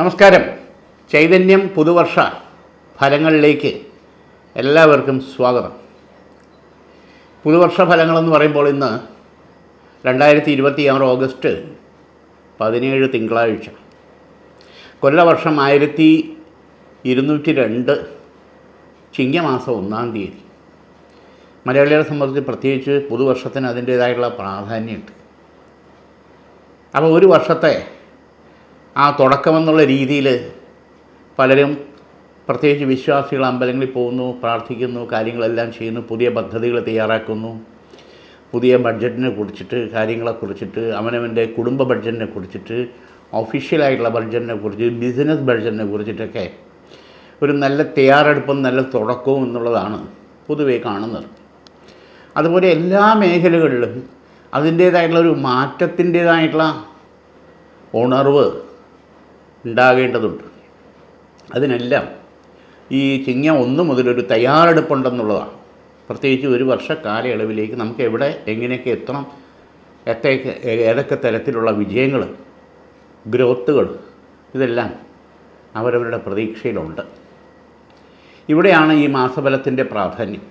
നമസ്കാരം. ചൈതന്യം പുതുവർഷ ഫലങ്ങളിലേക്ക് എല്ലാവർക്കും സ്വാഗതം. പുതുവർഷ ഫലങ്ങളെന്ന് പറയുമ്പോൾ ഇന്ന് 2026 ഓഗസ്റ്റ് 17 തിങ്കളാഴ്ച, കൊല്ലവർഷം 1202 ചിങ്ങമാസം 1-ാം തീയതി. മലയാളികളെ സംബന്ധിച്ച് പ്രത്യേകിച്ച് പുതുവർഷത്തിന് അതിൻ്റേതായിട്ടുള്ള പ്രാധാന്യമുണ്ട്. അപ്പോൾ ഒരു വർഷത്തെ ആ തുടക്കമെന്നുള്ള രീതിയിൽ പലരും, പ്രത്യേകിച്ച് വിശ്വാസികൾ, അമ്പലങ്ങളിൽ പോകുന്നു, പ്രാർത്ഥിക്കുന്നു, കാര്യങ്ങളെല്ലാം ചെയ്യുന്നു, പുതിയ പദ്ധതികൾ തയ്യാറാക്കുന്നു, പുതിയ ബഡ്ജറ്റിനെ കുറിച്ചിട്ട്, കാര്യങ്ങളെക്കുറിച്ചിട്ട്, അവനവൻ്റെ കുടുംബ ബഡ്ജറ്റിനെ കുറിച്ചിട്ട്, ഒഫീഷ്യലായിട്ടുള്ള ബഡ്ജറ്റിനെ കുറിച്ച്, ബിസിനസ് ബഡ്ജറ്റിനെ കുറിച്ചിട്ടൊക്കെ ഒരു നല്ല തയ്യാറെടുപ്പും നല്ല തുടക്കവും എന്നുള്ളതാണ് പൊതുവെ കാണുന്നത്. അതുപോലെ എല്ലാ മേഖലകളിലും അതിൻ്റേതായിട്ടുള്ള ഒരു മാറ്റത്തിൻ്റേതായിട്ടുള്ള ഉണർവ് ഉണ്ടാകേണ്ടതുണ്ട്. അതിനെല്ലാം ഈ ചിങ്ങം 1 മുതലൊരു തയ്യാറെടുപ്പുണ്ടെന്നുള്ളതാണ്. പ്രത്യേകിച്ച് ഒരു വർഷ കാലയളവിലേക്ക് നമുക്ക് എവിടെ എങ്ങനെയൊക്കെ എത്തണം, ഏതൊക്കെ തരത്തിലുള്ള വിജയങ്ങൾ, ഗ്രോത്തുകൾ, ഇതെല്ലാം അവരവരുടെ പ്രതീക്ഷയിലുണ്ട്. ഇവിടെയാണ് ഈ മാസഫലത്തിൻ്റെ പ്രാധാന്യം.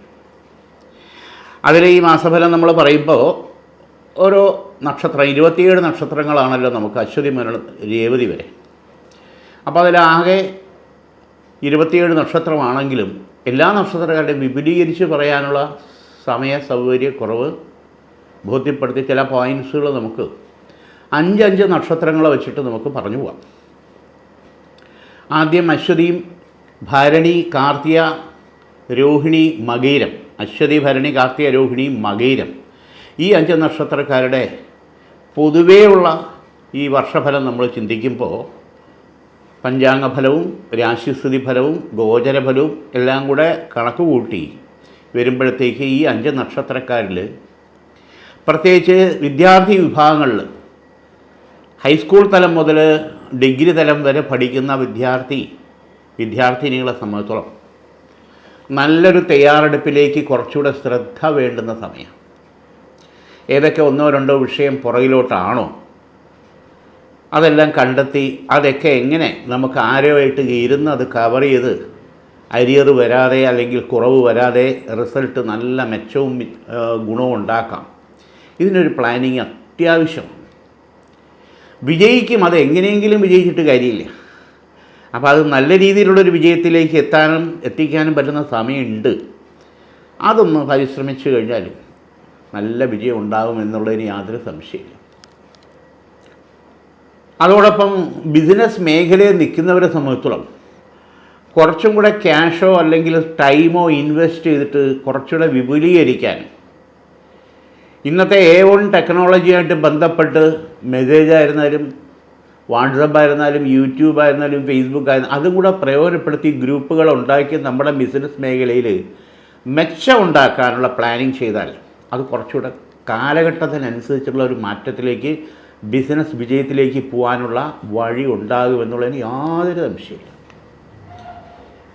അതിൽ ഈ മാസഫലം നമ്മൾ പറയുമ്പോൾ ഓരോ നക്ഷത്രം, 27 നക്ഷത്രങ്ങളാണല്ലോ നമുക്ക്, അശ്വതി മുതൽ രേവതി വരെ. അപ്പോൾ അതിലാകെ 27 നക്ഷത്രമാണെങ്കിലും എല്ലാ നക്ഷത്രക്കാരുടെയും വിപുലീകരിച്ച് പറയാനുള്ള സമയ സൗകര്യക്കുറവ് ബോധ്യപ്പെടുത്തി ചില പോയിൻറ്റ്സുകൾ നമുക്ക് 5 നക്ഷത്രങ്ങളെ വെച്ചിട്ട് നമുക്ക് പറഞ്ഞു പോകാം. ആദ്യം അശ്വതിയും, ഭരണി, കാർത്തിക, രോഹിണി, മകയിരം. അശ്വതി, ഭരണി, കാർത്തിക, രോഹിണി, മകയിരം, ഈ 5 നക്ഷത്രക്കാരുടെ പൊതുവെയുള്ള ഈ വർഷഫലം നമ്മൾ ചിന്തിക്കുമ്പോൾ പഞ്ചാംഗഫലവും രാശിസ്ഥിതി ഫലവും ഗോചരഫലവും എല്ലാം കൂടെ കണക്ക് കൂട്ടി വരുമ്പോഴത്തേക്ക് ഈ 5 നക്ഷത്രക്കാരിൽ പ്രത്യേകിച്ച് വിദ്യാർത്ഥി വിഭാഗങ്ങളിൽ ഹൈസ്കൂൾ തലം മുതൽ ഡിഗ്രി തലം വരെ പഠിക്കുന്ന വിദ്യാർത്ഥിനികളെ സംബന്ധിച്ചോളം നല്ലൊരു തയ്യാറെടുപ്പിലേക്ക് കുറച്ചുകൂടെ ശ്രദ്ധ വേണ്ടുന്ന സമയം. ഏതൊക്കെ 1-2 വിഷയം പുറകിലോട്ടാണോ അതെല്ലാം കണ്ടെത്തി അതൊക്കെ എങ്ങനെ നമുക്ക് ആരുമായിട്ട് ഇരുന്ന് അത് കവർ ചെയ്ത് അരിയർ വരാതെ അല്ലെങ്കിൽ കുറവ് വരാതെ റിസൾട്ട് നല്ല മെച്ചവും ഗുണവും ഉണ്ടാക്കാം. ഇതിനൊരു പ്ലാനിങ് അത്യാവശ്യമാണ്. വിജയിക്കും, അത് എങ്ങനെയെങ്കിലും വിജയിച്ചിട്ട് കാര്യമില്ല. അപ്പോൾ അത് നല്ല രീതിയിലുള്ളൊരു വിജയത്തിലേക്ക് എത്തിക്കാനും പറ്റുന്ന സമയമുണ്ട്. അതൊന്ന് പരിശ്രമിച്ചു കഴിഞ്ഞാൽ നല്ല വിജയം ഉണ്ടാകും എന്നുള്ളതിന് യാതൊരു സംശയമില്ല. അതോടൊപ്പം ബിസിനസ് മേഖലയിൽ നിൽക്കുന്നവരെ സംബന്ധിച്ചിടത്തോളം കുറച്ചും കൂടെ ക്യാഷോ അല്ലെങ്കിൽ ടൈമോ ഇൻവെസ്റ്റ് ചെയ്തിട്ട് കുറച്ചുകൂടെ വിപുലീകരിക്കാൻ, ഇന്നത്തെ A1 ടെക്നോളജിയായിട്ട് ബന്ധപ്പെട്ട് മെസ്സേജ് ആയിരുന്നാലും വാട്സപ്പ് ആയിരുന്നാലും യൂട്യൂബ് ആയിരുന്നാലും ഫേസ്ബുക്ക് ആയിരുന്നാലും അതും കൂടെ പ്രയോജനപ്പെടുത്തി ഗ്രൂപ്പുകൾ ഉണ്ടാക്കി നമ്മുടെ ബിസിനസ് മേഖലയിൽ മെച്ചം ഉണ്ടാക്കാനുള്ള പ്ലാനിങ് ചെയ്താൽ അത് കുറച്ചുകൂടെ കാലഘട്ടത്തിനനുസരിച്ചുള്ള ഒരു മാറ്റത്തിലേക്ക്, ബിസിനസ് വിജയത്തിലേക്ക് പോകാനുള്ള വഴി ഉണ്ടാകുമെന്നുള്ളതിന് യാതൊരു സംശയമില്ല.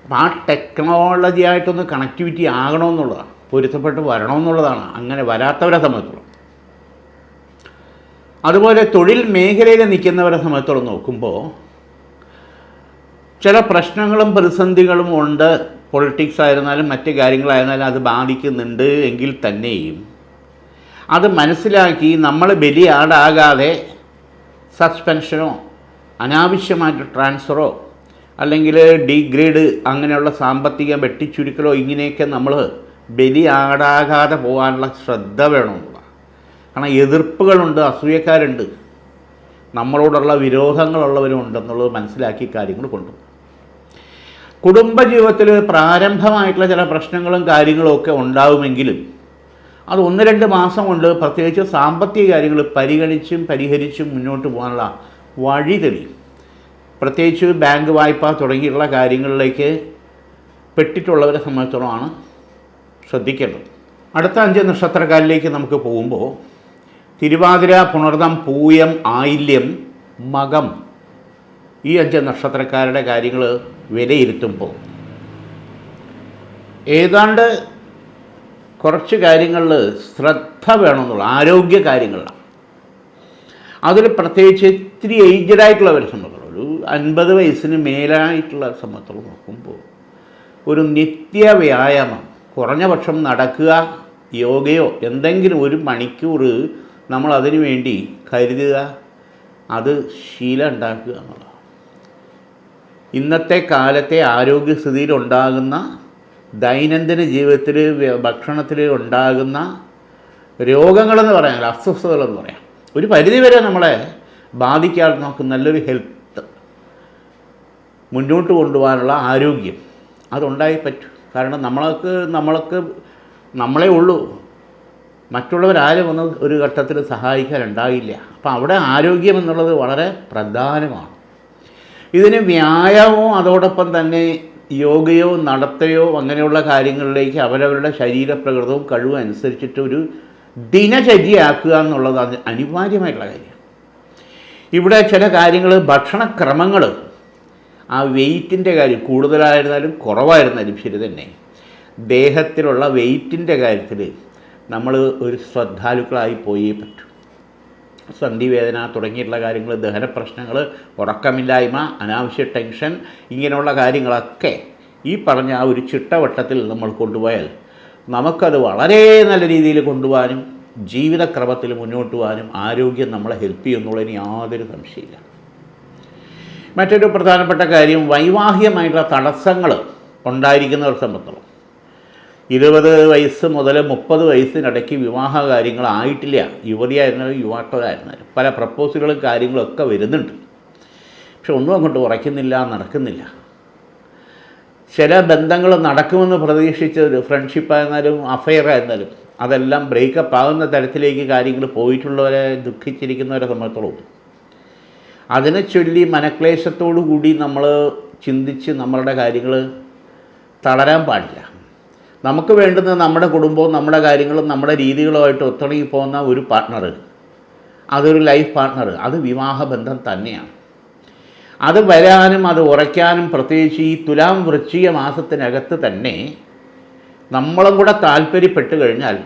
അപ്പം ആ ടെക്നോളജിയായിട്ടൊന്ന് കണക്ടിവിറ്റി ആകണമെന്നുള്ളതാണ്, പൊരുത്തപ്പെട്ട് വരണമെന്നുള്ളതാണ് അങ്ങനെ വരാത്തവരെ സംബന്ധിച്ചോളം. അതുപോലെ തൊഴിൽ മേഖലയിൽ നിൽക്കുന്നവരെ സംബന്ധിച്ചോളം നോക്കുമ്പോൾ ചില പ്രശ്നങ്ങളും പ്രതിസന്ധികളും ഉണ്ട്. പൊളിറ്റിക്സ് ആയിരുന്നാലും മറ്റ് കാര്യങ്ങളായിരുന്നാലും അത് ബാധിക്കുന്നുണ്ട് എങ്കിൽ തന്നെയും അത് മനസ്സിലാക്കി നമ്മൾ ബലിയാടാകാതെ സസ്പെൻഷനോ അനാവശ്യമായിട്ട് ട്രാൻസ്ഫറോ അല്ലെങ്കിൽ ഡിഗ്രേഡ് അങ്ങനെയുള്ള സാമ്പത്തിക വെട്ടിച്ചുരുക്കലോ ഇങ്ങനെയൊക്കെ നമ്മൾ ബലിയാടാകാതെ പോകാനുള്ള ശ്രദ്ധ വേണമെന്നുള്ള. കാരണം എതിർപ്പുകളുണ്ട്, അസൂയക്കാരുണ്ട്, നമ്മളോടുള്ള വിരോധങ്ങളുള്ളവരും ഉണ്ടെന്നുള്ളത് മനസ്സിലാക്കി കാര്യങ്ങൾ കൊണ്ടുപോകും. കുടുംബജീവിതത്തിൽ പ്രാരംഭമായിട്ടുള്ള ചില പ്രശ്നങ്ങളും കാര്യങ്ങളും ഒക്കെ ഉണ്ടാവുമെങ്കിലും അത് 1-2 മാസം കൊണ്ട് പ്രത്യേകിച്ച് സാമ്പത്തിക കാര്യങ്ങൾ പരിഗണിച്ചും പരിഹരിച്ചും മുന്നോട്ട് പോകാനുള്ള വഴി തെളിയും. പ്രത്യേകിച്ച് ബാങ്ക് വായ്പ തുടങ്ങിയുള്ള കാര്യങ്ങളിലേക്ക് പെട്ടിട്ടുള്ളവരെ സംബന്ധിച്ചിടത്തോളമാണ് ശ്രദ്ധിക്കേണ്ടത്. അടുത്ത 5 നക്ഷത്രക്കാരിലേക്ക് നമുക്ക് പോകുമ്പോൾ തിരുവാതിര, പുണർദം, പൂയം, ആയില്യം, മകം, ഈ 5 നക്ഷത്രക്കാരുടെ കാര്യങ്ങൾ വിലയിരുത്തുമ്പോൾ ഏതാണ്ട് കുറച്ച് കാര്യങ്ങളിൽ ശ്രദ്ധ വേണമെന്നുള്ള ആരോഗ്യ കാര്യങ്ങളിലാണ്. അതിൽ പ്രത്യേകിച്ച് ഇത്തിരി ഏജ്ഡായിട്ടുള്ളവരെ സംബന്ധിച്ചുള്ള ഒരു 50 വയസ്സിന് മേലായിട്ടുള്ള സംബന്ധിച്ചോളം നോക്കുമ്പോൾ ഒരു നിത്യ വ്യായാമം, കുറഞ്ഞ പക്ഷം നടക്കുക, യോഗയോ എന്തെങ്കിലും ഒരു മണിക്കൂർ നമ്മൾ അതിനു വേണ്ടി കരുതുക, അത് ശീലം ഉണ്ടാക്കുക എന്നുള്ളതാണ്. ഇന്നത്തെ കാലത്തെ ആരോഗ്യസ്ഥിതിയിൽ ഉണ്ടാകുന്ന, ദൈനംദിന ജീവിതത്തിൽ ഭക്ഷണത്തിൽ ഉണ്ടാകുന്ന രോഗങ്ങളെന്ന് പറയാം, അസ്വസ്ഥതകളെന്ന് പറയാം, ഒരു പരിധിവരെ നമ്മളെ ബാധിക്കാതെ നമുക്ക് നല്ലൊരു ഹെൽത്ത് മുന്നോട്ട് കൊണ്ടുപോകാനുള്ള ആരോഗ്യം അതുണ്ടായി പറ്റും. കാരണം നമ്മൾക്ക് നമ്മളേ ഉള്ളൂ, മറ്റുള്ളവരാരും ഒന്ന് ഒരു ഘട്ടത്തിൽ സഹായിക്കാനുണ്ടാകില്ല. അപ്പോൾ അവിടെ ആരോഗ്യം എന്നുള്ളത് വളരെ പ്രധാനമാണ്. ഇതിന് വ്യായാമവും അതോടൊപ്പം തന്നെ യോഗയോ നടത്തയോ അങ്ങനെയുള്ള കാര്യങ്ങളിലേക്ക് അവരവരുടെ ശരീരപ്രകൃതവും കഴിവും അനുസരിച്ചിട്ട് ഒരു ദിനചര്യയാക്കുക എന്നുള്ളത് അത് അനിവാര്യമായിട്ടുള്ള കാര്യം. ഇവിടെ ചില കാര്യങ്ങൾ, ഭക്ഷണക്രമങ്ങൾ, ആ വെയിറ്റിൻ്റെ കാര്യം കൂടുതലായിരുന്നാലും കുറവായിരുന്നാലും ശരി തന്നെ, ദേഹത്തിലുള്ള വെയിറ്റിൻ്റെ കാര്യത്തിൽ നമ്മൾ ഒരു ശ്രദ്ധാലുക്കളായി പോയേ പറ്റൂ. സന്ധിവേദന തുടങ്ങിയിട്ടുള്ള കാര്യങ്ങൾ, ദഹന പ്രശ്നങ്ങൾ, ഉറക്കമില്ലായ്മ, അനാവശ്യ ടെൻഷൻ, ഇങ്ങനെയുള്ള കാര്യങ്ങളൊക്കെ ഈ പറഞ്ഞ ആ ഒരു ചിട്ടവട്ടത്തിൽ നമ്മൾ കൊണ്ടുപോയാൽ നമുക്കത് വളരെ നല്ല രീതിയിൽ കൊണ്ടുപോകാനും ജീവിതക്രമത്തിൽ മുന്നോട്ട് പോകാനും ആരോഗ്യം നമ്മളെ ഹെൽപ്പ് ചെയ്യുന്നുള്ളതിന് യാതൊരു സംശയമില്ല. മറ്റൊരു പ്രധാനപ്പെട്ട കാര്യം, വൈവാഹികമായിട്ടുള്ള തടസ്സങ്ങൾ ഉണ്ടായിരിക്കുന്നവർ സംബന്ധിച്ചിടത്തോളം 20 വയസ്സ് മുതൽ 30 വയസ്സിനിടയ്ക്ക് വിവാഹ കാര്യങ്ങളായിട്ടില്ല, യുവതിയായിരുന്നാലും യുവാക്കളായിരുന്നാലും പല പ്രപ്പോസലുകളും കാര്യങ്ങളൊക്കെ വരുന്നുണ്ട്. പക്ഷെ ഒന്നും അങ്ങോട്ട് ഉറയ്ക്കുന്നില്ല, നടക്കുന്നില്ല. ചില ബന്ധങ്ങൾ നടക്കുമെന്ന് പ്രതീക്ഷിച്ച ഒരു ഫ്രണ്ട്ഷിപ്പായിരുന്നാലും അഫെയർ ആയിരുന്നാലും അതെല്ലാം ബ്രേക്കപ്പ് ആകുന്ന തരത്തിലേക്ക് കാര്യങ്ങൾ പോയിട്ടുള്ളവരെ, ദുഃഖിച്ചിരിക്കുന്നവരെ സംബന്ധിച്ചോളം അതിനെ ചൊല്ലി മനക്ലേശത്തോടു കൂടി നമ്മൾ ചിന്തിച്ച് നമ്മളുടെ കാര്യങ്ങൾ തളരാൻ പാടില്ല. നമുക്ക് വേണ്ടുന്നത് നമ്മുടെ കുടുംബവും നമ്മുടെ കാര്യങ്ങളും നമ്മുടെ രീതികളുമായിട്ട് ഒത്തിണങ്ങി പോകുന്ന ഒരു പാർട്ട്ണർ, അതൊരു ലൈഫ് പാർട്ട്ണർ, അത് വിവാഹബന്ധം തന്നെയാണ്. അത് വരാനും അത് ഉറയ്ക്കാനും പ്രത്യേകിച്ച് ഈ തുലാം വൃശ്ചിക മാസത്തിനകത്ത് തന്നെ നമ്മളും കൂടെ താല്പര്യപ്പെട്ട് കഴിഞ്ഞാൽ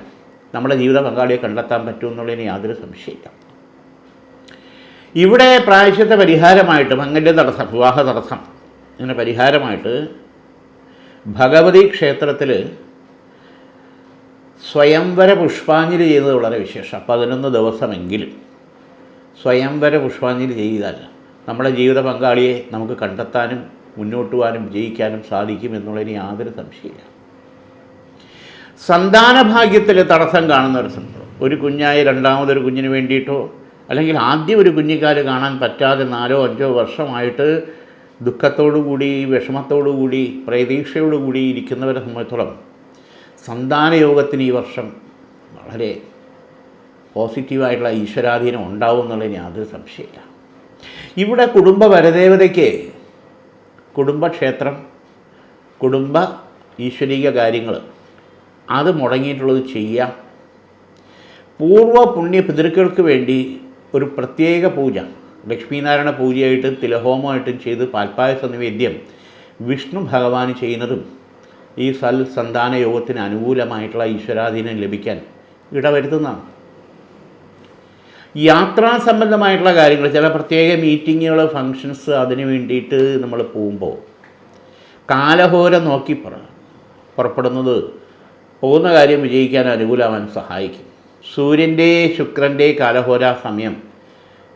നമ്മുടെ ജീവിത പങ്കാളിയെ കണ്ടെത്താൻ പറ്റുമെന്നുള്ളതിന് യാതൊരു സംശയമില്ല. ഇവിടെ പ്രായശ്ചിത്ത പരിഹാരമായിട്ട് മംഗല്യ തടസ്സം, വിവാഹ തടസ്സം, അങ്ങനെ പരിഹാരമായിട്ട് ഭഗവതി ക്ഷേത്രത്തിൽ സ്വയംവര പുഷ്പാഞ്ജലി ചെയ്യുന്നത് വളരെ വിശേഷം. 11 ദിവസമെങ്കിലും സ്വയംവര പുഷ്പാഞ്ജലി ചെയ്താൽ നമ്മുടെ ജീവിത പങ്കാളിയെ നമുക്ക് കണ്ടെത്താനും മുന്നോട്ട് പോകാനും ജയിക്കാനും സാധിക്കും എന്നുള്ളതിന് യാതൊരു സംശയമില്ല. സന്താനഭാഗ്യത്തിൽ തടസ്സം കാണുന്നവർ സംഭവം, ഒരു കുഞ്ഞായി രണ്ടാമതൊരു കുഞ്ഞിന് വേണ്ടിയിട്ടോ അല്ലെങ്കിൽ ആദ്യം ഒരു കുഞ്ഞിക്കാല് കാണാൻ പറ്റാതെ 4-5 വർഷമായിട്ട് ദുഃഖത്തോടുകൂടി, വിഷമത്തോടുകൂടി, പ്രതീക്ഷയോടുകൂടി ഇരിക്കുന്നവരെ സംബന്ധിച്ചോളം സന്താനയോഗത്തിന് ഈ വർഷം വളരെ പോസിറ്റീവായിട്ടുള്ള ഈശ്വരാധീനം ഉണ്ടാവും എന്നുള്ളതിന് യാതൊരു സംശയമില്ല. ഇവിടെ കുടുംബ പരദേവതയ്ക്ക് കുടുംബക്ഷേത്രം, കുടുംബ ഈശ്വരീക കാര്യങ്ങൾ അത് മുടങ്ങിയിട്ടുള്ളത് ചെയ്യാം. പൂർവ്വ പുണ്യ പിതൃക്കൾക്ക് വേണ്ടി ഒരു പ്രത്യേക പൂജ, ലക്ഷ്മീനാരായണ പൂജയായിട്ട് തിലഹോമമായിട്ടും ചെയ്ത് പാൽപ്പായസ നിവേദ്യം വിഷ്ണു ഭഗവാന് ചെയ്യുന്നതും ഈ സന്താന യോഗത്തിന് അനുകൂലമായിട്ടുള്ള ഈശ്വരാധീനം ലഭിക്കാൻ ഇടവരുത്തുന്നതാണ്. യാത്രാ സംബന്ധമായിട്ടുള്ള കാര്യങ്ങൾ, ചില പ്രത്യേക മീറ്റിങ്ങുകൾ, ഫങ്ഷൻസ്, അതിന് വേണ്ടിയിട്ട് നമ്മൾ പോകുമ്പോൾ കാലഹോര നോക്കി പുറപ്പെടുന്നത് പോകുന്ന കാര്യം വിജയിക്കാൻ അനുകൂലമാവാൻ സഹായിക്കും. സൂര്യൻ്റെ ശുക്രൻ്റെ കാലഹോര സമയം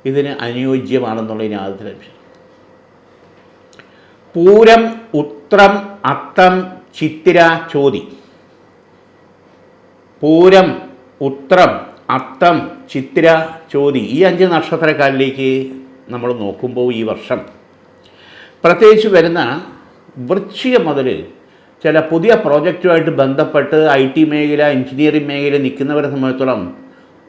ഇതിന് അനുയോജ്യമാണെന്നുള്ളതിന് യാതൊരു സംശയം. പൂരം, ഉത്രം, അത്തം, ചിത്തിര, ചോതി. പൂരം, ഉത്രം, അത്തം, ചിത്തിര, ചോതി, ഈ 5 നക്ഷത്രക്കാരിലേക്ക് നമ്മൾ നോക്കുമ്പോൾ ഈ വർഷം പ്രത്യേകിച്ച് വരുന്ന വൃശ്ചികം മുതൽ ചില പുതിയ പ്രോജക്റ്റുമായിട്ട് ബന്ധപ്പെട്ട് IT മേഖല, എഞ്ചിനീയറിംഗ് മേഖല നിൽക്കുന്നവരെ സംബന്ധിച്ചിടത്തോളം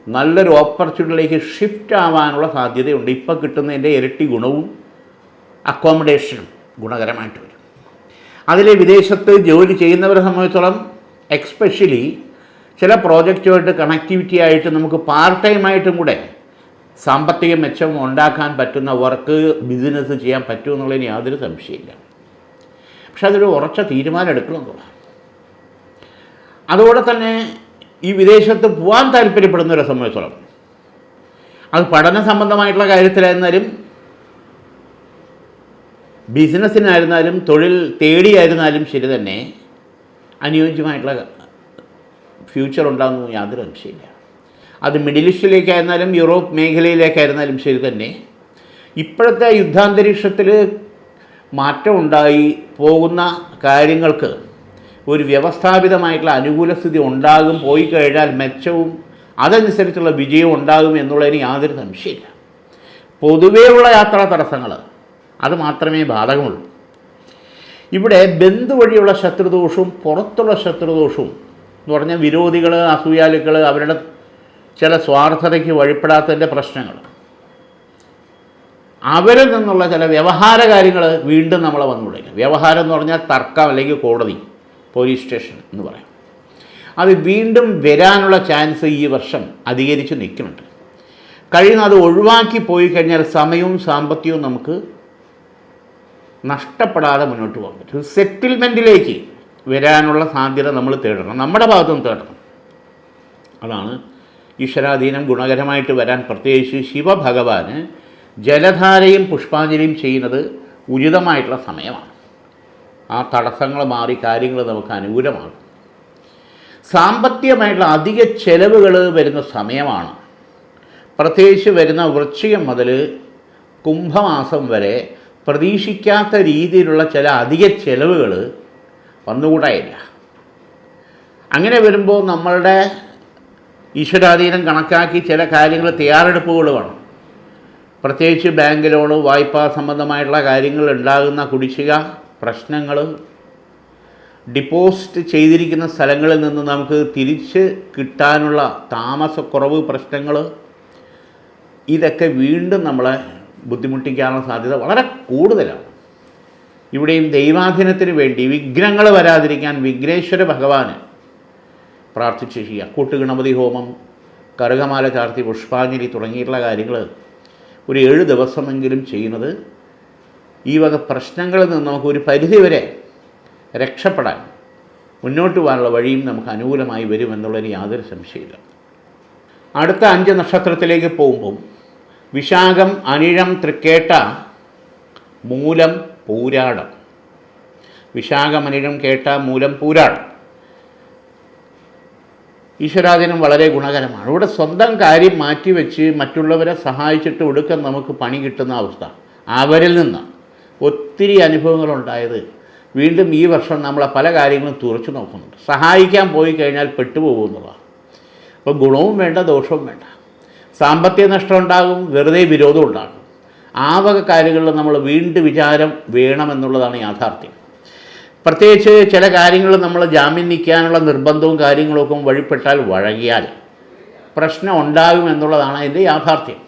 നല്ലൊരു ഓപ്പർച്യൂണിറ്റിയിലേക്ക് ഷിഫ്റ്റ് ആവാനുള്ള സാധ്യതയുണ്ട്. ഇപ്പോൾ കിട്ടുന്നതിൻ്റെ ഇരട്ടി ഗുണവും അക്കോമഡേഷനും ഗുണകരമായിട്ട് വരും. അതിൽ വിദേശത്ത് ജോലി ചെയ്യുന്നവരെ സംബന്ധിച്ചിടത്തോളം എക്സ്പെഷ്യലി ചില പ്രോജക്റ്റുമായിട്ട് കണക്ടിവിറ്റി ആയിട്ട് നമുക്ക് പാർട്ട് ടൈമായിട്ടും കൂടെ സാമ്പത്തിക മെച്ചം ഉണ്ടാക്കാൻ പറ്റുന്ന വർക്ക്, ബിസിനസ് ചെയ്യാൻ പറ്റുമെന്നുള്ളതിന് യാതൊരു സംശയമില്ല. പക്ഷെ അതൊരു ഉറച്ച തീരുമാനം എടുക്കണമെന്നുള്ള. അതുപോലെ തന്നെ ഈ വിദേശത്ത് പോകാൻ താല്പര്യപ്പെടുന്നവരെ സംബന്ധിച്ചോളം അത് പഠന സംബന്ധമായിട്ടുള്ള കാര്യത്തിലായിരുന്നാലും ബിസിനസ്സിനായിരുന്നാലും തൊഴിൽ തേടിയായിരുന്നാലും ശരി തന്നെ അനുയോജ്യമായിട്ടുള്ള ഫ്യൂച്ചർ ഉണ്ടാകുന്നു യാതൊരു സംശയമില്ല. അത് മിഡിൽ ഈസ്റ്റിലേക്കായിരുന്നാലും യൂറോപ്പ് മേഖലയിലേക്കായിരുന്നാലും ശരി തന്നെ ഇപ്പോഴത്തെ യുദ്ധാന്തരീക്ഷത്തിൽ മാറ്റം ഉണ്ടായി പോകുന്ന കാര്യങ്ങൾക്ക് ഒരു വ്യവസ്ഥാപിതമായിട്ടുള്ള അനുകൂല സ്ഥിതി ഉണ്ടാകും, പോയി കഴിഞ്ഞാൽ മെച്ചവും അതനുസരിച്ചുള്ള വിജയവും ഉണ്ടാകും എന്നുള്ളതിന് യാതൊരു സംശയമില്ല. പൊതുവെയുള്ള യാത്രാ തടസ്സങ്ങൾ അത് മാത്രമേ ബാധകമുള്ളൂ. ഇവിടെ ബന്ധു വഴിയുള്ള ശത്രുദോഷവും പുറത്തുള്ള ശത്രുദോഷവും എന്ന് പറഞ്ഞാൽ വിരോധികൾ, അസൂയാലുക്കൾ, അവരുടെ ചില സ്വാർത്ഥതയ്ക്ക് വഴിപ്പെടാത്തതിൻ്റെ പ്രശ്നങ്ങൾ, അവരിൽ നിന്നുള്ള ചില വ്യവഹാര കാര്യങ്ങൾ വീണ്ടും നമ്മളെ വന്നുകൊടുക്കുക. വ്യവഹാരം എന്ന് പറഞ്ഞാൽ തർക്കം അല്ലെങ്കിൽ കോടതി, പോലീസ് സ്റ്റേഷൻ എന്ന് പറയാം. അത് വീണ്ടും വരാനുള്ള ചാൻസ് ഈ വർഷം അധികരിച്ച് നിൽക്കുന്നുണ്ട്. കഴിയുന്ന അത് ഒഴിവാക്കി പോയി കഴിഞ്ഞാൽ സമയവും സാമ്പത്തികവും നമുക്ക് നഷ്ടപ്പെടാതെ മുന്നോട്ട് പോകാൻ പറ്റും. സെറ്റിൽമെൻറ്റിലേക്ക് വരാനുള്ള സാധ്യത നമ്മൾ തേടണം, നമ്മുടെ ഭാഗത്തുനിന്ന് തേടണം. അതാണ് ഈശ്വരാധീനം ഗുണകരമായിട്ട് വരാൻ പ്രത്യേകിച്ച് ശിവഭഗവാന് ജലധാരയും പുഷ്പാഞ്ജലിയും ചെയ്യുന്നത് ഉചിതമായിട്ടുള്ള സമയമാണ്. ആ തടസ്സങ്ങൾ മാറി കാര്യങ്ങൾ നമുക്ക് അനുകൂലമാകും. സാമ്പത്തികമായിട്ടുള്ള അധിക ചെലവുകൾ വരുന്ന സമയമാണ്. പ്രത്യേകിച്ച് വരുന്ന വൃശ്ചികം മുതൽ കുംഭമാസം വരെ പ്രതീക്ഷിക്കാത്ത രീതിയിലുള്ള ചില അധിക ചെലവുകൾ വന്നുകൂടായില്ല. അങ്ങനെ വരുമ്പോൾ നമ്മളുടെ ഈശ്വരാധീനം കണക്കാക്കി ചില കാര്യങ്ങൾ തയ്യാറെടുപ്പുകൾ വേണം. പ്രത്യേകിച്ച് ബാങ്ക് ലോണ്, വായ്പാ സംബന്ധമായിട്ടുള്ള കാര്യങ്ങൾ ഉണ്ടാകുന്ന കുടിശ്ശിക പ്രശ്നങ്ങൾ, ഡിപ്പോസിറ്റ് ചെയ്തിരിക്കുന്ന സ്ഥലങ്ങളിൽ നിന്ന് നമുക്ക് തിരിച്ച് കിട്ടാനുള്ള താമസക്കുറവ് പ്രശ്നങ്ങൾ, ഇതൊക്കെ വീണ്ടും നമ്മളെ ബുദ്ധിമുട്ടിക്കാനുള്ള സാധ്യത വളരെ കൂടുതലാണ്. ഇവിടെയും ദൈവാധീനത്തിന് വേണ്ടി വിഘ്നങ്ങൾ വരാതിരിക്കാൻ വിഘ്നേശ്വര ഭഗവാന് പ്രാർത്ഥിച്ച് ചെയ്യുക. കൂട്ടുഗണപതി ഹോമം, കറുകമാല ചാർത്തി, പുഷ്പാഞ്ജലി തുടങ്ങിയിട്ടുള്ള കാര്യങ്ങൾ ഒരു 7 ദിവസമെങ്കിലും ചെയ്യുന്നത് ഈ വക പ്രശ്നങ്ങളിൽ നിന്ന് നമുക്ക് ഒരു പരിധിവരെ രക്ഷപ്പെടാൻ, മുന്നോട്ട് പോകാനുള്ള വഴിയും നമുക്ക് അനുകൂലമായി വരുമെന്നുള്ളതിന് യാതൊരു സംശയമില്ല. അടുത്ത 5 നക്ഷത്രത്തിലേക്ക് പോകുമ്പം വിശാഖം, അനിഴം, തൃക്കേട്ട, മൂലം, പൂരാടം. വിശാഖം, അനിഴം, കേട്ട, മൂലം, പൂരാടം. ഈശ്വരാധീനം വളരെ ഗുണകരമാണ്. ഇവിടെ സ്വന്തം കാര്യം മാറ്റിവെച്ച് മറ്റുള്ളവരെ സഹായിച്ചിട്ട് ഒടുക്കം നമുക്ക് പണി കിട്ടുന്ന അവസ്ഥ, അവരിൽ നിന്ന് ഒത്തിരി അനുഭവങ്ങളുണ്ടായത് വീണ്ടും ഈ വർഷം നമ്മളെ പല കാര്യങ്ങളും തുറച്ചു നോക്കുന്നുണ്ട്. സഹായിക്കാൻ പോയി കഴിഞ്ഞാൽ പെട്ടുപോകുന്നതാണ്. അപ്പോൾ ഗുണവും വേണ്ട, ദോഷവും വേണ്ട. സാമ്പത്തിക നഷ്ടം ഉണ്ടാകും, വെറുതെ വിരോധം ഉണ്ടാകും. ആ വക കാര്യങ്ങളിൽ നമ്മൾ വീണ്ടും വിചാരം വേണമെന്നുള്ളതാണ് യാഥാർത്ഥ്യം. പ്രത്യേകിച്ച് ചില കാര്യങ്ങൾ നമ്മൾ ജാമ്യം നിൽക്കാനുള്ള നിർബന്ധവും കാര്യങ്ങളൊക്കെ വഴിപ്പെട്ടാൽ വഴങ്ങിയാൽ പ്രശ്നം ഉണ്ടാകുമെന്നുള്ളതാണ് അതിൻ്റെ യാഥാർത്ഥ്യം.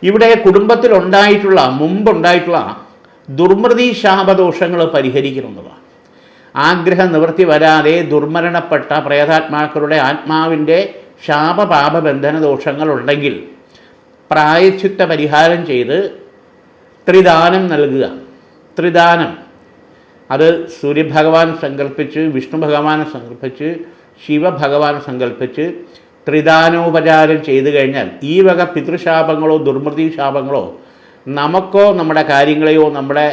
ഇവിടെ കുടുംബത്തിലുണ്ടായിട്ടുള്ള മുമ്പുണ്ടായിട്ടുള്ള ദുർമൃതി ശാപദോഷങ്ങൾ പരിഹരിക്കുന്നതാണ്. ആഗ്രഹ നിവൃത്തി വരാതെ ദുർമരണപ്പെട്ട പ്രേതാത്മാക്കളുടെ ആത്മാവിൻ്റെ ശാപപാപബന്ധന ദോഷങ്ങളുണ്ടെങ്കിൽ പ്രായശ്ചിത്ത പരിഹാരം ചെയ്ത് ത്രിദാനം നൽകുക. ത്രിദാനം അത് സൂര്യഭഗവാൻ സങ്കല്പിച്ച്, വിഷ്ണു ഭഗവാനെ സങ്കല്പിച്ച്, ശിവഭഗവാൻ സങ്കല്പിച്ച് ത്രിദാനോപചാരം ചെയ്തു കഴിഞ്ഞാൽ ഈ വക പിതൃശാപങ്ങളോ ദുർമൃതി ശാപങ്ങളോ നമുക്കോ നമ്മുടെ കാര്യങ്ങളെയോ നമ്മുടെ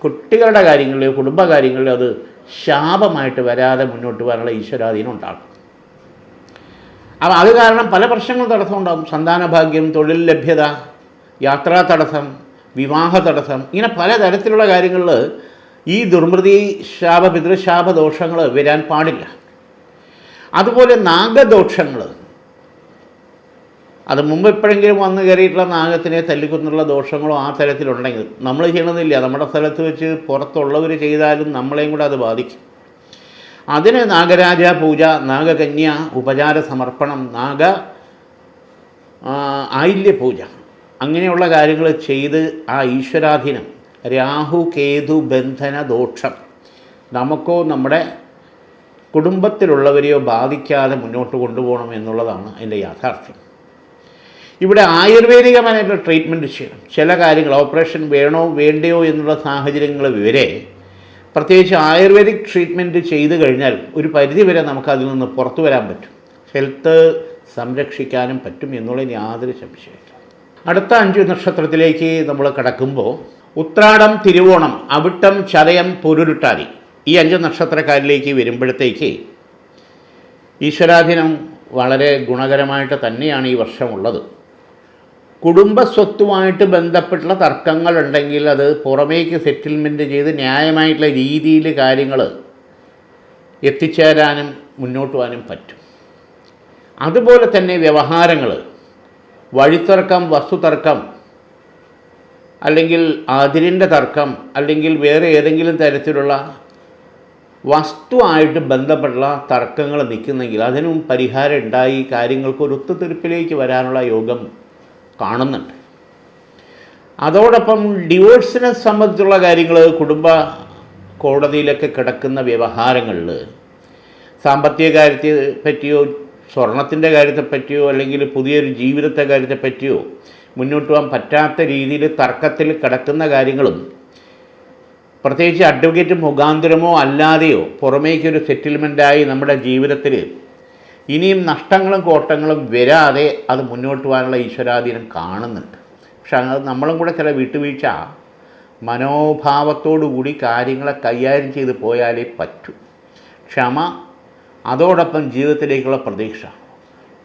കുട്ടികളുടെ കാര്യങ്ങളിലെയോ കുടുംബകാര്യങ്ങളിലെയോ അത് ശാപമായിട്ട് വരാതെ മുന്നോട്ട് പോകാനുള്ള ഈശ്വരാധീനം ഉണ്ടാകും. അപ്പോൾ അത് കാരണം പല പ്രശ്നങ്ങളും തടസ്സം ഉണ്ടാകും. സന്താനഭാഗ്യം, തൊഴിൽ ലഭ്യത, യാത്രാ തടസ്സം, വിവാഹ തടസ്സം, ഇങ്ങനെ പലതരത്തിലുള്ള കാര്യങ്ങളിൽ ഈ ദുർമൃതി ശാപ പിതൃശാപ ദോഷങ്ങൾ വരാൻ പാടില്ല. അതുപോലെ നാഗദോഷങ്ങൾ, അത് മുമ്പ് എപ്പോഴെങ്കിലും വന്നു കയറിയിട്ടുള്ള നാഗത്തിനെ തല്ലിക്കൊന്നുള്ള ദോഷങ്ങളോ ആ തരത്തിലുണ്ടെങ്കിൽ നമ്മൾ ചെയ്യണമെന്നില്ല. നമ്മുടെ സ്ഥലത്ത് വെച്ച് പുറത്തുള്ളവർ ചെയ്താലും നമ്മളെയും കൂടെ അത് ബാധിക്കും. അതിന് നാഗരാജ പൂജ, നാഗകന്യ ഉപചാര സമർപ്പണം, ആയില്യ പൂജ, അങ്ങനെയുള്ള കാര്യങ്ങൾ ചെയ്ത് ആ ഈശ്വരാധീനം, രാഹു കേതു ബന്ധന ദോഷം നമുക്കോ നമ്മുടെ കുടുംബത്തിലുള്ളവരെയോ ബാധിക്കാതെ മുന്നോട്ട് കൊണ്ടുപോകണം എന്നുള്ളതാണ് അതിൻ്റെ യാഥാർത്ഥ്യം. ഇവിടെ ആയുർവേദികമായിട്ടുള്ള ട്രീറ്റ്മെൻറ്റ് ചെയ്യണം. ചില കാര്യങ്ങൾ ഓപ്പറേഷൻ വേണോ വേണ്ടയോ എന്നുള്ള സാഹചര്യങ്ങൾ വരെ പ്രത്യേകിച്ച് ആയുർവേദിക് ട്രീറ്റ്മെൻറ്റ് ചെയ്ത് കഴിഞ്ഞാൽ ഒരു പരിധിവരെ നമുക്കതിൽ നിന്ന് പുറത്തു വരാൻ പറ്റും, ഹെൽത്ത് സംരക്ഷിക്കാനും പറ്റും എന്നുള്ളതിന് യാതൊരു സംശയമില്ല. അടുത്ത 5 നക്ഷത്രത്തിലേക്ക് നമ്മൾ കടക്കുമ്പോൾ ഉത്രാടം, തിരുവോണം, അവിട്ടം, ചതയം, പൊരുരുട്ടാതി ഈ 5 നക്ഷത്രക്കാരിലേക്ക് വരുമ്പോഴത്തേക്ക് ഈശ്വരാധീനം വളരെ ഗുണകരമായിട്ട് തന്നെയാണ് ഈ വർഷമുള്ളത്. കുടുംബസ്വത്തുമായിട്ട് ബന്ധപ്പെട്ടുള്ള തർക്കങ്ങളുണ്ടെങ്കിൽ അത് പുറമേക്ക് സെറ്റിൽമെൻറ്റ് ചെയ്ത് ന്യായമായിട്ടുള്ള രീതിയിൽ കാര്യങ്ങൾ എത്തിച്ചേരാനും മുന്നോട്ട് പോകാനും പറ്റും. അതുപോലെ തന്നെ വ്യവഹാരങ്ങൾ, വഴിത്തർക്കം, വസ്തുതർക്കം, അല്ലെങ്കിൽ അതിരിൻ്റെ തർക്കം, അല്ലെങ്കിൽ വേറെ ഏതെങ്കിലും തരത്തിലുള്ള വസ്തുവായിട്ട് ബന്ധപ്പെട്ടുള്ള തർക്കങ്ങൾ നിൽക്കുന്നെങ്കിൽ അതിനും പരിഹാരം ഉണ്ടായി കാര്യങ്ങൾക്ക് ഒരു ഒത്തുതീർപ്പിലേക്ക് വരാനുള്ള യോഗം കാണുന്നുണ്ട്. അതോടൊപ്പം ഡിവോഴ്സിനെ സംബന്ധിച്ചുള്ള കാര്യങ്ങൾ, കുടുംബ കോടതിയിലൊക്കെ കിടക്കുന്ന വ്യവഹാരങ്ങളിൽ സാമ്പത്തിക കാര്യത്തെ പറ്റിയോ സ്വർണത്തിൻ്റെ കാര്യത്തെപ്പറ്റിയോ അല്ലെങ്കിൽ പുതിയൊരു ജീവിതത്തെ കാര്യത്തെപ്പറ്റിയോ മുന്നോട്ട് പോകാൻ പറ്റാത്ത രീതിയിൽ തർക്കത്തിൽ കിടക്കുന്ന കാര്യങ്ങളും പ്രത്യേകിച്ച് അഡ്വക്കേറ്റ് മുഖാന്തരമോ അല്ലാതെയോ പുറമേക്കൊരു സെറ്റിൽമെൻറ്റായി നമ്മുടെ ജീവിതത്തിൽ ഇനിയും നഷ്ടങ്ങളും കോട്ടങ്ങളും വരാതെ അത് മുന്നോട്ട് പോകാനുള്ള ഈശ്വരാധീനം കാണുന്നുണ്ട്. പക്ഷെ അത് നമ്മളും കൂടെ ചില വിട്ടുവീഴ്ച മനോഭാവത്തോടു കൂടി കാര്യങ്ങളെ കൈകാര്യം ചെയ്ത് പോയാലേ പറ്റൂ. ക്ഷമ, അതോടൊപ്പം ജീവിതത്തിലേക്കുള്ള പ്രതീക്ഷ.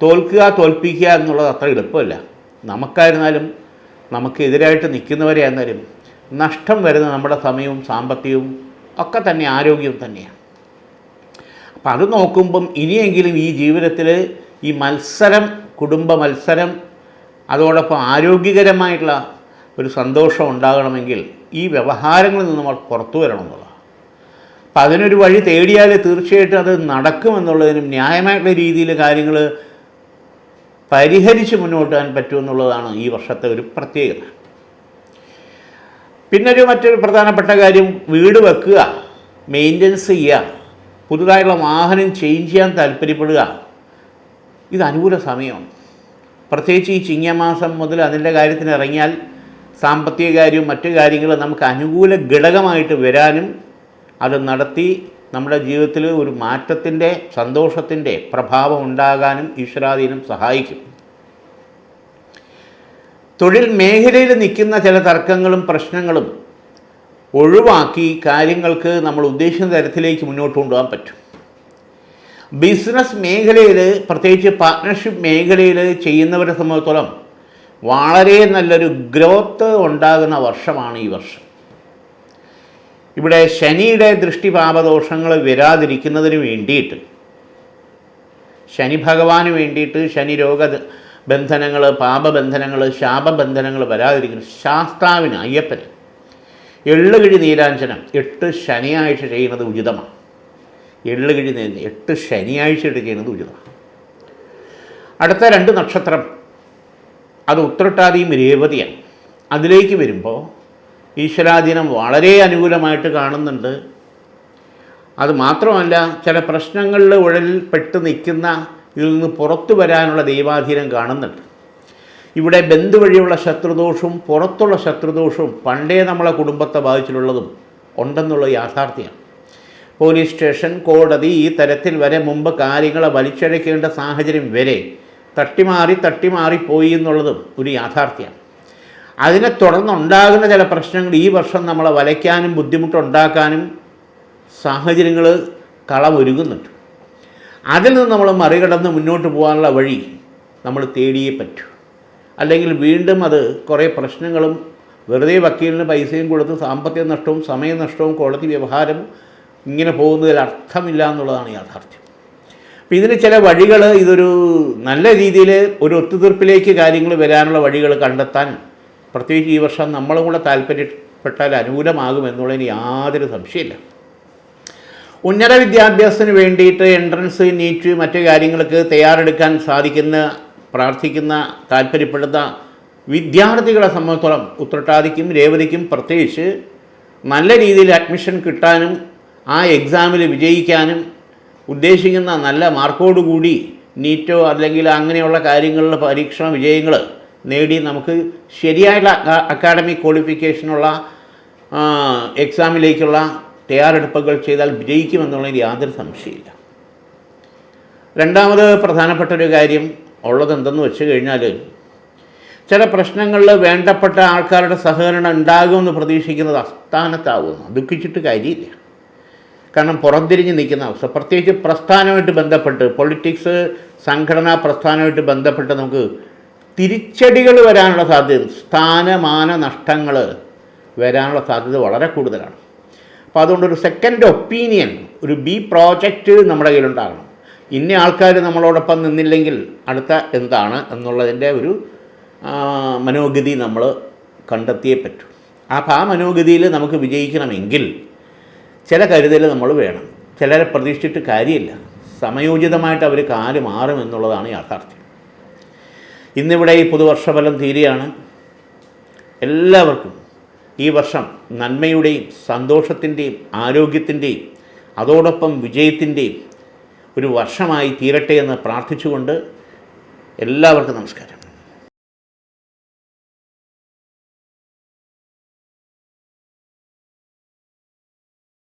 തോൽപ്പിക്കുക എന്നുള്ളത് അത്ര എളുപ്പമല്ല. നമുക്കായിരുന്നാലും നമുക്കെതിരായിട്ട് നിൽക്കുന്നവരെയായിരുന്നാലും നഷ്ടം വരുന്ന നമ്മുടെ സമയവും സാമ്പത്തികവും ഒക്കെ തന്നെ ആരോഗ്യവും തന്നെയാണ്. അപ്പം അത് നോക്കുമ്പം ഇനിയെങ്കിലും ഈ ജീവിതത്തിൽ ഈ മത്സരം, കുടുംബ മത്സരം, അതോടൊപ്പം ആരോഗ്യകരമായിട്ടുള്ള ഒരു സന്തോഷം ഉണ്ടാകണമെങ്കിൽ ഈ വ്യവഹാരങ്ങളിൽ നിന്ന് നമ്മൾ പുറത്തു വരണം എന്നുള്ളതാണ്. അപ്പം അതിനൊരു വഴി തേടിയാൽ തീർച്ചയായിട്ടും അത് നടക്കുമെന്നുള്ളതിനും ന്യായമായിട്ടുള്ള രീതിയിൽ കാര്യങ്ങൾ പരിഹരിച്ച് മുന്നോട്ട് പോകാൻ പറ്റുമെന്നുള്ളതാണ് ഈ വർഷത്തെ ഒരു പ്രത്യേകത. പിന്നെ മറ്റൊരു പ്രധാനപ്പെട്ട കാര്യം, വീട് വെക്കുക, മെയിൻ്റനൻസ് ചെയ്യുക, പുതുതായിട്ടുള്ള വാഹനം ചേഞ്ച് ചെയ്യാൻ താല്പര്യപ്പെടുക, ഇത് അനുകൂല സമയമാണ്. പ്രത്യേകിച്ച് ഈ ചിങ്ങമാസം മുതൽ അതിൻ്റെ കാര്യത്തിന് ഇറങ്ങിയാൽ സാമ്പത്തിക കാര്യവും മറ്റു കാര്യങ്ങളും നമുക്ക് അനുകൂല ഘടകമായിട്ട് വരാനും അത് നടത്തി നമ്മുടെ ജീവിതത്തിൽ ഒരു മാറ്റത്തിൻ്റെ, സന്തോഷത്തിൻ്റെ പ്രഭാവം ഉണ്ടാകാനും ഈശ്വരാധീനം സഹായിക്കും. തൊഴിൽ മേഖലയിൽ നിൽക്കുന്ന ചില തർക്കങ്ങളും പ്രശ്നങ്ങളും ഒഴിവാക്കി കാര്യങ്ങൾക്ക് നമ്മൾ ഉദ്ദേശിക്കുന്ന തരത്തിലേക്ക് മുന്നോട്ട് കൊണ്ടുപോകാൻ പറ്റും. ബിസിനസ് മേഖലയിൽ, പ്രത്യേകിച്ച് പാർട്ട്ണർഷിപ്പ് മേഖലയിൽ ചെയ്യുന്നവരെ സംബന്ധിച്ചിടത്തോളം വളരെ നല്ലൊരു ഗ്രോത്ത് ഉണ്ടാകുന്ന വർഷമാണ് ഈ വർഷം. ഇവിടെ ശനിയുടെ ദൃഷ്ടിപാപദോഷങ്ങൾ വരാതിരിക്കുന്നതിന് വേണ്ടിയിട്ട്, ശനി ഭഗവാന് വേണ്ടിയിട്ട് ശനി രോഗബന്ധനങ്ങൾ, പാപബന്ധനങ്ങൾ, ശാപബന്ധനങ്ങൾ വരാതിരിക്കുന്ന ശാസ്താവിന്, അയ്യപ്പന് എള്ളുകിഴി നീരാഞ്ജനം 8 ശനിയാഴ്ച ചെയ്യുന്നത് ഉചിതമാണ്. എള്ളുകിഴി 8 ശനിയാഴ്ചയായിട്ട് ചെയ്യുന്നത് ഉചിതമാണ്. അടുത്ത 2 നക്ഷത്രം അത് ഉത്രട്ടാതിയും രേവതിയാണ്. അതിലേക്ക് വരുമ്പോൾ ഈശ്വരാധീനം വളരെ അനുകൂലമായിട്ട് കാണുന്നുണ്ട്. അതുമാത്രമല്ല, ചില പ്രശ്നങ്ങളിൽ ഉഴലിൽപ്പെട്ട് നിൽക്കുന്ന ഇതിൽ നിന്ന് പുറത്തു വരാനുള്ള ദൈവാധീനം കാണുന്നുണ്ട്. ഇവിടെ ബന്ധു വഴിയുള്ള ശത്രുദോഷവും പുറത്തുള്ള ശത്രുദോഷവും പണ്ടേ നമ്മളെ കുടുംബത്തെ ബാധിച്ചിട്ടുള്ളതും ഉണ്ടെന്നുള്ള യാഥാർത്ഥ്യമാണ്. പോലീസ് സ്റ്റേഷൻ, കോടതി ഈ തരത്തിൽ വരെ മുമ്പ് കാര്യങ്ങളെ വലിച്ചഴക്കേണ്ട സാഹചര്യം വരെ തട്ടിമാറിപ്പോയി എന്നുള്ളതും ഒരു യാഥാർത്ഥ്യമാണ്. അതിനെ തുടർന്നുണ്ടാകുന്ന ചില പ്രശ്നങ്ങൾ ഈ വർഷം നമ്മളെ വലയ്ക്കാനും ബുദ്ധിമുട്ടുണ്ടാക്കാനും സാഹചര്യങ്ങൾ കളമൊരുങ്ങുന്നുണ്ട്. അതിൽ നിന്ന് നമ്മൾ മറികടന്ന് മുന്നോട്ട് പോകാനുള്ള വഴി നമ്മൾ തേടിയേ പറ്റൂ. അല്ലെങ്കിൽ വീണ്ടും അത് കുറേ പ്രശ്നങ്ങളും വെറുതെ വക്കീലിന് പൈസയും കൊടുത്ത് സാമ്പത്തിക നഷ്ടവും സമയനഷ്ടവും കോടതി വ്യവഹാരം ഇങ്ങനെ പോകുന്നതിൽ അർത്ഥമില്ല എന്നുള്ളതാണ് യാഥാർത്ഥ്യം. അപ്പോൾ ഇതിന് ചില വഴികൾ, ഇതൊരു നല്ല രീതിയിൽ ഒരു ഒത്തുതീർപ്പിലേക്ക് കാര്യങ്ങൾ വരാനുള്ള വഴികൾ കണ്ടെത്താൻ പ്രത്യേകിച്ച് ഈ വർഷം നമ്മളും കൂടെ താല്പര്യപ്പെട്ടാൽ അനുകൂലമാകുമെന്നുള്ളതിന് യാതൊരു സംശയമില്ല. ഉന്നത വിദ്യാഭ്യാസത്തിന് വേണ്ടിയിട്ട് എൻട്രൻസ്, നീറ്റ്, മറ്റു കാര്യങ്ങൾക്ക് തയ്യാറെടുക്കാൻ പ്രാർത്ഥിക്കുന്ന, താല്പര്യപ്പെടുന്ന വിദ്യാർത്ഥികളെ സംബന്ധിച്ചോളം ഉത്രട്ടാതിക്കും രേവതിക്കും പ്രത്യേകിച്ച് നല്ല രീതിയിൽ അഡ്മിഷൻ കിട്ടാനും ആ എക്സാമിൽ വിജയിക്കാനും ഉദ്ദേശിക്കുന്ന നല്ല മാർക്കോടുകൂടി നീറ്റോ അല്ലെങ്കിൽ അങ്ങനെയുള്ള കാര്യങ്ങളിലെ പരീക്ഷണ വിജയങ്ങൾ നേടി നമുക്ക് ശരിയായുള്ള അക്കാഡമിക് ക്വാളിഫിക്കേഷനുള്ള എക്സാമിലേക്കുള്ള തയ്യാറെടുപ്പുകൾ ചെയ്താൽ വിജയിക്കുമെന്നുള്ളതിൽ യാതൊരു സംശയമില്ല. രണ്ടാമത് പ്രധാനപ്പെട്ട ഒരു കാര്യം ഉള്ളതെന്തെന്ന് വെച്ച് കഴിഞ്ഞാൽ, ചില പ്രശ്നങ്ങളിൽ വേണ്ടപ്പെട്ട ആൾക്കാരുടെ സഹകരണം ഉണ്ടാകുമെന്ന് പ്രതീക്ഷിക്കുന്നത് അസ്ഥാനത്താകുന്നു. ദുഃഖിച്ചിട്ട് കാര്യമില്ല. കാരണം പുറംതിരിഞ്ഞ് നിൽക്കുന്ന അവസ്ഥ, പ്രത്യേകിച്ച് പ്രസ്ഥാനമായിട്ട് ബന്ധപ്പെട്ട്, പൊളിറ്റിക്സ് സംഘടനാ പ്രസ്ഥാനമായിട്ട് ബന്ധപ്പെട്ട് നമുക്ക് തിരിച്ചടികൾ വരാനുള്ള സാധ്യത, സ്ഥാനമാന നഷ്ടങ്ങൾ വരാനുള്ള സാധ്യത വളരെ കൂടുതലാണ്. അപ്പോൾ അതുകൊണ്ടൊരു സെക്കൻഡ് ഒപ്പീനിയൻ, ഒരു ബി പ്രോജക്റ്റ് നമ്മുടെ കയ്യിലുണ്ടാകണം. ഇന്ന ആൾക്കാർ നമ്മളോടൊപ്പം നിന്നില്ലെങ്കിൽ അടുത്ത എന്താണ് എന്നുള്ളതിൻ്റെ ഒരു മനോഗതി നമ്മൾ കണ്ടെത്തിയേ പറ്റൂ. അപ്പോൾ ആ മനോഗതിയിൽ നമുക്ക് വിജയിക്കണമെങ്കിൽ ചില കരുതൽ നമ്മൾ വേണം. ചിലരെ പ്രതീക്ഷിച്ചിട്ട് കാര്യമില്ല. സമയോചിതമായിട്ട് അവർ കാല് മാറുമെന്നുള്ളതാണ് യാഥാർത്ഥ്യം. ഇന്നിവിടെ ഈ പുതുവർഷഫലം തീരുകയാണ്. എല്ലാവർക്കും ഈ വർഷം നന്മയുടെയും സന്തോഷത്തിൻ്റെയും ആരോഗ്യത്തിൻ്റെയും അതോടൊപ്പം വിജയത്തിൻ്റെയും ഒരു വർഷമായി തീരട്ടെ എന്ന് പ്രാർത്ഥിച്ചുകൊണ്ട് എല്ലാവർക്കും നമസ്കാരം.